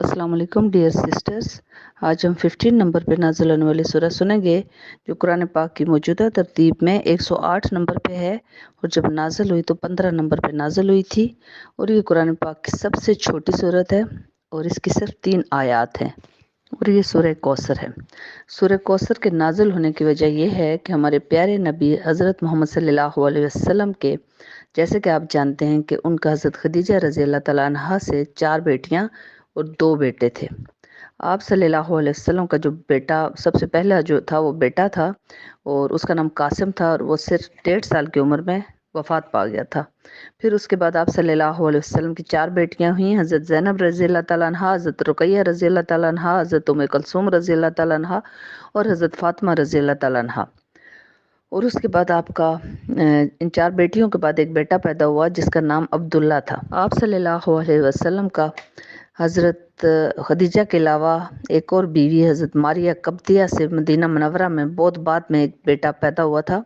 अस्सलाम वालेकुम dear sisters. आज हम 15 नंबर पे नाजिल होने वाली सूरह सुनेंगे जो कुरान पाक की मौजूदा तरतीब में 108 नंबर पे है और जब नाजिल हुई तो 15 नंबर पे नाजिल हुई थी और ये कुरान पाक की सबसे छोटी सूरत है और इसकी सिर्फ 3 आयात हैं और ये सूरह कौसर है। सूरह कौसर के नाजिल होने की वजह यह है कि हमारे प्यारे नबी हज़रत मोहम्मद सल्लल्लाहु अलैहि वसल्लम के, जैसे कि आप जानते हैं कि उनका हज़रत खदीजा रज़ी अल्लाह तआला अन्हा से 4 बेटियां और 2 बेटे थे। आप सल्लल्लाहु अलैहि वसल्लम का जो बेटा सबसे पहला जो था वो बेटा था और उसका नाम कासिम था और वो सिर्फ 1.5 साल की उम्र में वफात पा गया था। फिर उसके बाद आप सल्लल्लाहु अलैहि वसल्लम की 4 बेटियां हुई, हज़रत ज़ैनब रज़ी अल्लाह तआला अन्हा, हज़रत रुक़ैया रज़ी अल्लाह तआला अन्हा, हज़रत उम्मे कुलसूम रज़ी अल्लाह तआला अन्हा और हज़रत फ़ातिमा रज़ी अल्लाह तआला अन्हा। और उसके बाद आपका इन 4 बेटियों के बाद एक बेटा पैदा हुआ जिसका नाम अब्दुल्ला था। आप सल्लल्लाहु अलैहि वसल्लम का हज़रत खदीजा के अलावा एक और बीवी हज़रत मारिया कब्तिया से मदीना मुनव्वरा में बहुत बाद में एक बेटा पैदा हुआ था।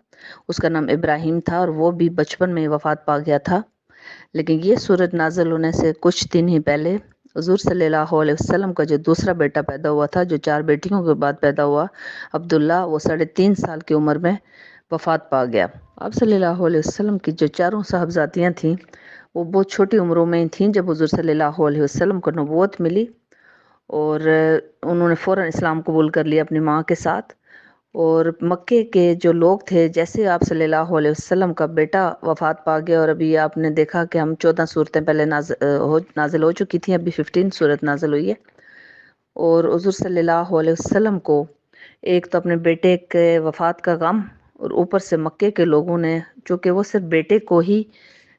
उसका नाम इब्राहिम था और वो भी बचपन में वफात पा गया था। लेकिन ये सूरत नाज़िल होने से कुछ दिन ही पहले हुज़ूर सल्लल्लाहु अलैहि वसल्लम का जो दूसरा बेटा पैदा हुआ था, जो 4 बेटियों के बाद पैदा हुआ अब्दुल्ला, वो 3.5 साल की उम्र में वफात पा गया। आप सल्लल्लाहु अलैहि वसल्लम की जो चारों साहबजादियाँ थीं वो बहुत छोटी उम्रों में ही थीं जब हुज़ूर सल्लल्लाहु अलैहि वसल्लम को नबूवत मिली और उन्होंने फ़ौरन इस्लाम कबूल कर लिया अपनी माँ के साथ। और मक्के के जो लोग थे, जैसे आप सल्लल्लाहु अलैहि वसल्लम का बेटा वफात पा गया और अभी आपने देखा कि हम 14 सूरतें पहले नाजिल हो चुकी थी, अभी 15 सूरत नाजिल हुई है। और हुज़ूर सल्लल्लाहु अलैहि वसल्लम को एक तो अपने बेटे के वफात का गम और ऊपर से मक्के के लोगों ने, चूँकि वो सिर्फ बेटे को ही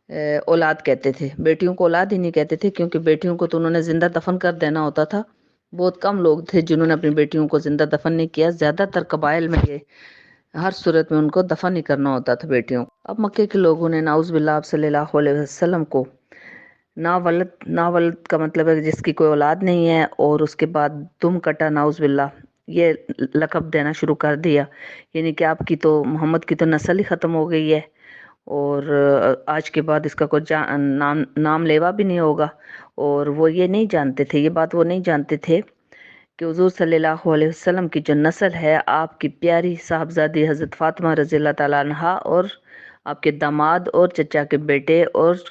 औलाद कहते थे, बेटियों को औलाद ही नहीं कहते थे क्योंकि बेटियों को तो उन्होंने ज़िंदा दफन कर देना होता था। बहुत कम लोग थे जिन्होंने अपनी बेटियों को ज़िंदा दफन नहीं किया। ज़्यादातर कबाइल में ये हर सूरत में उनको दफन ही करना होता था बेटियों को। अब मक्के के लोगों ने नाउज़ बिल्लाह आप सल्लल्लाहु अलैहि वसल्लम को नावलद का मतलब है जिसकी कोई औलाद नहीं है और उसके बाद दुम कटा नाउज़ बिल्लाह ये लक़ब देना शुरू कर दिया, यानी कि आपकी तो मोहम्मद की तो नस्ल ही ख़त्म हो गई है और आज के बाद इसका कोई नाम लेवा भी नहीं होगा। और वो ये नहीं जानते थे, ये बात वो नहीं जानते थे कि हुज़ूर सल्लल्लाहु अलैहि वसल्लम की जो नस्ल है आपकी प्यारी साहबजादी हज़रत फ़ातिमा रज़ी अल्लाह तआला अन्हा और आपके दामाद और चचा के बेटे और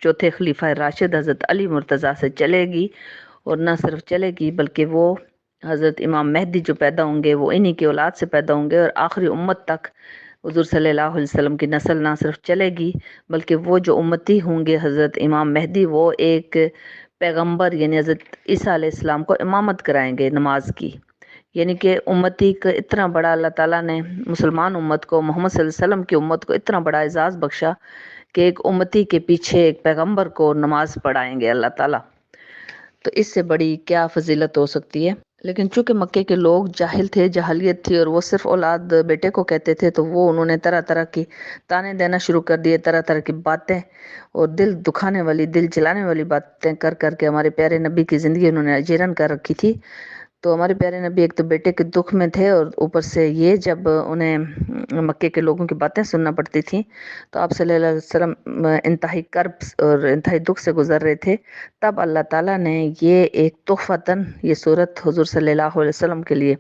चौथे खलीफा राशिद हज़रत अली मुर्तज़ा से चलेगी। और न सिर्फ चलेगी बल्कि वो हज़रत इमाम मेहदी जो पैदा होंगे वो इन्हीं की औलाद से पैदा होंगे और आखिरी उम्मत तक हुज़ूर सल्लल्लाहु अलैहि वसल्लम की नस्ल ना सिर्फ चलेगी बल्कि वो जो उम्मती होंगे हज़रत इमाम मेहदी, वो एक पैगंबर यानी हज़रत ईसा अलैहिस्सलाम को इमामत कराएंगे नमाज की। यानी कि उम्मती का इतना बड़ा अल्लाह ताला ने मुसलमान उम्मत को, मोहम्मद सल्लल्लाहु अलैहि वसल्लम की उम्मत को इतना बड़ा एजाज़ बख्शा कि एक उम्मती के पीछे एक पैगंबर को नमाज पढ़ाएंगे अल्लाह ताला। तो इससे बड़ी क्या फजीलत हो सकती है। लेकिन चूंकि मक्के के लोग जाहिल थे, जहालियत थी और वो सिर्फ औलाद बेटे को कहते थे, तो वो उन्होंने तरह तरह की ताने देना शुरू कर दिए, तरह तरह की बातें और दिल दुखाने वाली, दिल जलाने वाली बातें कर करके हमारे प्यारे नबी की ज़िंदगी उन्होंने अजीरन कर रखी थी। तो हमारे प्यारे नबी एक तो बेटे के दुख में थे और ऊपर से ये जब उन्हें मक्के के लोगों की बातें सुनना पड़ती थी तो आप सल्लल्लाहु अलैहि वसल्लम इंतहाई कर्ब और इंतहाई दुख से गुजर रहे थे। तब अल्लाह ताला ने ये एक तोहफ़तन ये सूरत हुज़ूर सल्लल्लाहु अलैहि वसल्लम के लिए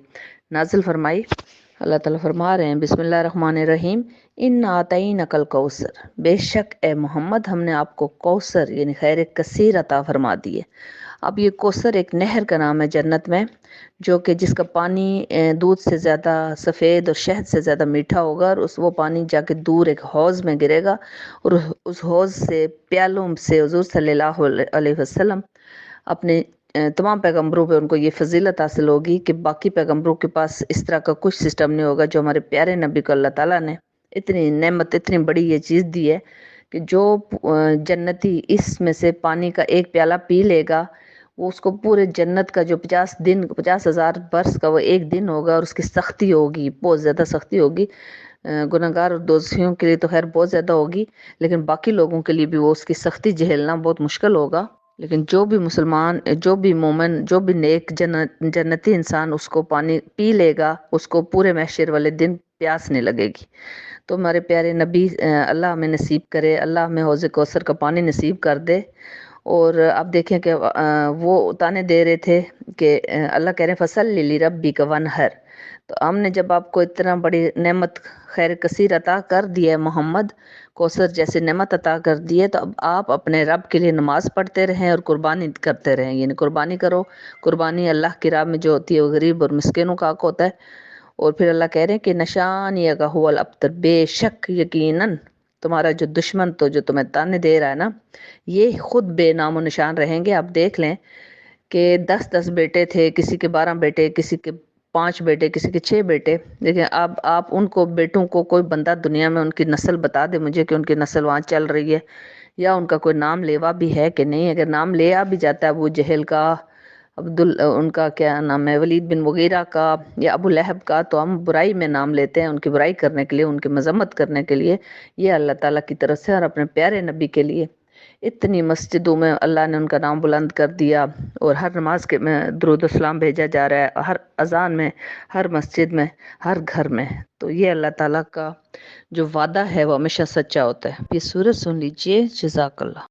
नाजिल फरमाई। अल्लाह ताला फरमा रहे हैं, बिस्मिल्लाह रहमान रहीम, इन्ना आतईनकल कौसर, बेशक ए मोहम्मद हमने आपको कौसर यानी खैर कसीर अता फरमा दिए। अब ये कौसर एक नहर का नाम है जन्नत में, जो कि जिसका पानी दूध से ज़्यादा सफ़ेद और शहद से ज़्यादा मीठा होगा और वो पानी जाके दूर एक हौज़ में गिरेगा और उस हौज़ से प्यालों से हुज़ूर सल्लल्लाहु अलैहि वसल्लम अपने तमाम पैगंबरों पे उनको ये फजीलत हासिल होगी कि बाकी पैगंबरों के पास इस तरह का कुछ सिस्टम नहीं होगा। जो हमारे प्यारे नबी को अल्लाह ताला ने इतनी नेमत, इतनी बड़ी ये चीज़ दी है कि जो जन्नती इसमें से पानी का एक प्याला पी लेगा, वो उसको पूरे जन्नत का जो 50,000 बरस का वो एक दिन होगा और उसकी सख्ती होगी, बहुत ज़्यादा सख्ती होगी। गुनहगार और दोषियों के लिए तो खैर बहुत ज़्यादा होगी, लेकिन बाकी लोगों के लिए भी वो उसकी सख्ती झेलना बहुत मुश्किल होगा। लेकिन जो भी मुसलमान, जो भी मोमिन, जो भी नेक जन्नती इंसान उसको पानी पी लेगा, उसको पूरे महशर वाले दिन प्यास नहीं लगेगी। तो हमारे प्यारे नबी, अल्लाह हमें नसीब करे, अल्लाह हमें हौज़ कौसर का पानी नसीब कर दे اور اب دیکھیں کہ وہ تانے دے رہے تھے کہ اللہ کہہ رہے ہیں فصل لی ربی کا ونہر، تو ہم نے جب آپ کو اتنا بڑی نعمت خیر کثیر عطا کر دی ہے، محمد کوثر جیسے نعمت عطا کر دی ہے، تو اب آپ اپنے رب کے لیے نماز پڑھتے رہیں اور قربانی کرتے رہیں، یعنی قربانی کرو۔ قربانی اللہ کی راہ میں جو ہوتی ہے وہ غریب اور مسکینوں کا حق ہوتا ہے۔ اور پھر اللہ کہہ رہے ہیں کہ نشانی کا هو الابتر، بے شک یقیناً تمہارا جو دشمن تو جو تمہیں تانے دے رہا ہے نا، یہ خود بے نام و نشان رہیں گے۔ آپ دیکھ لیں کہ 10 بیٹے تھے، کسی کے 12 بیٹے، کسی کے 5 بیٹے، کسی کے 6 بیٹے، لیکن اب آپ ان کو بیٹوں کو کوئی بندہ دنیا میں ان کی نسل بتا دے مجھے کہ ان کی نسل وہاں چل رہی ہے، یا ان کا کوئی نام لیوا بھی ہے کہ نہیں۔ اگر نام لیا بھی جاتا ہے ابو جہل کا، ان کا کیا نام ہے، ولید بن مغیرہ کا یا ابو لہب کا، تو ہم برائی میں نام لیتے ہیں ان کی برائی کرنے کے لیے، ان کی مذمت کرنے کے لیے۔ یہ اللہ تعالیٰ کی طرف سے اور اپنے پیارے نبی کے لیے اتنی مسجدوں میں اللہ نے ان کا نام بلند کر دیا، اور ہر نماز کے میں درود و سلام بھیجا جا رہا ہے، ہر اذان میں، ہر مسجد میں، ہر گھر میں۔ تو یہ اللہ تعالیٰ کا جو وعدہ ہے وہ ہمیشہ سچا ہوتا ہے۔ یہ سورت سن لیجئے۔ جزاک اللہ۔